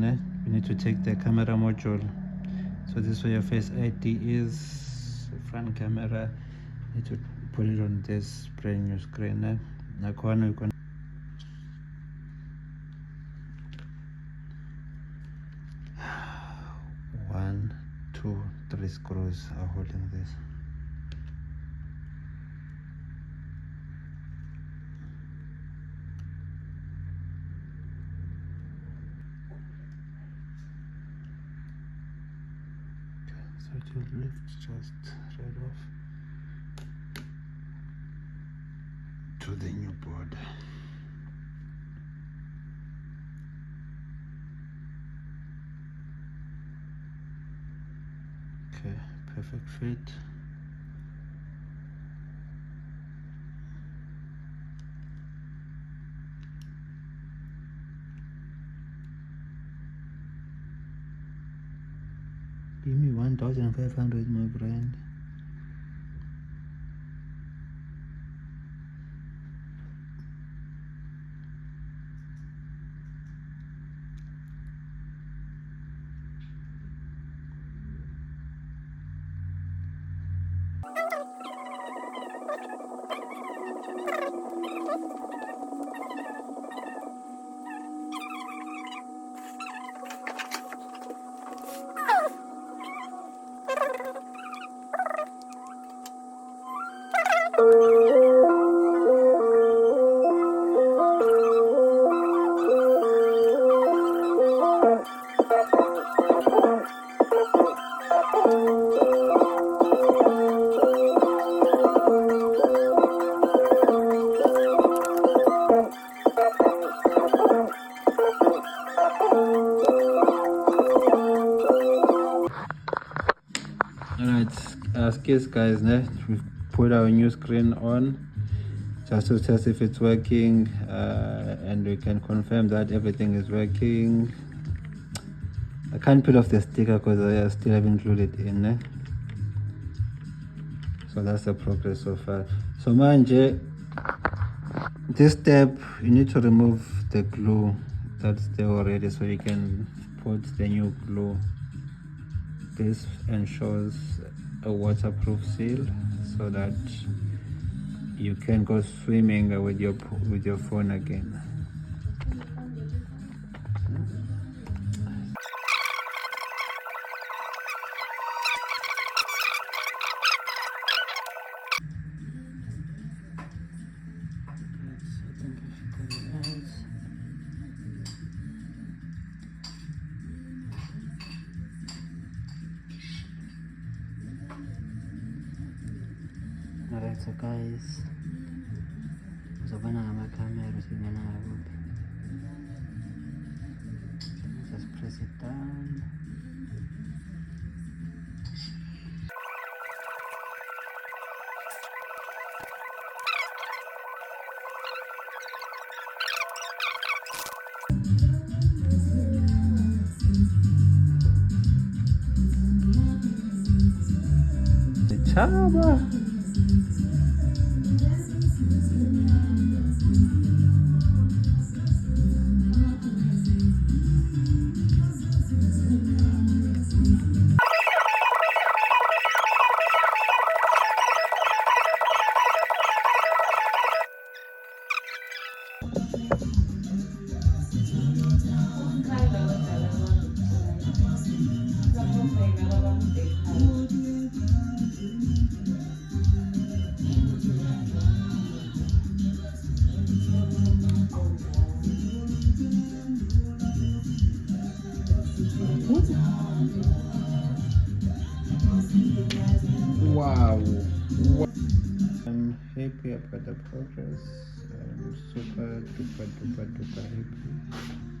You need to take the camera module. So this is where your face ID is, the front camera. You need to put it on this brand new screen. Now you can 1, 2, 3 screws are holding this. So it will lift just right off to the new board. Okay, perfect fit. Give me 1,500, my friend. Alright, excuse guys, we've put our new screen on just to test if it's working, and we can confirm that everything is working. I can't peel off the sticker because I still haven't glued it in. So that's the progress so far. So manje, this step you need to remove the glue that's there already so you can put the new glue. This ensures a waterproof seal so that you can go swimming with your phone again. Alright, so guys, uzobona ngama-camera usibona ngakuphi. Just press it down. The chaba. Wow. I'm happy about the progress. I'm super duper happy.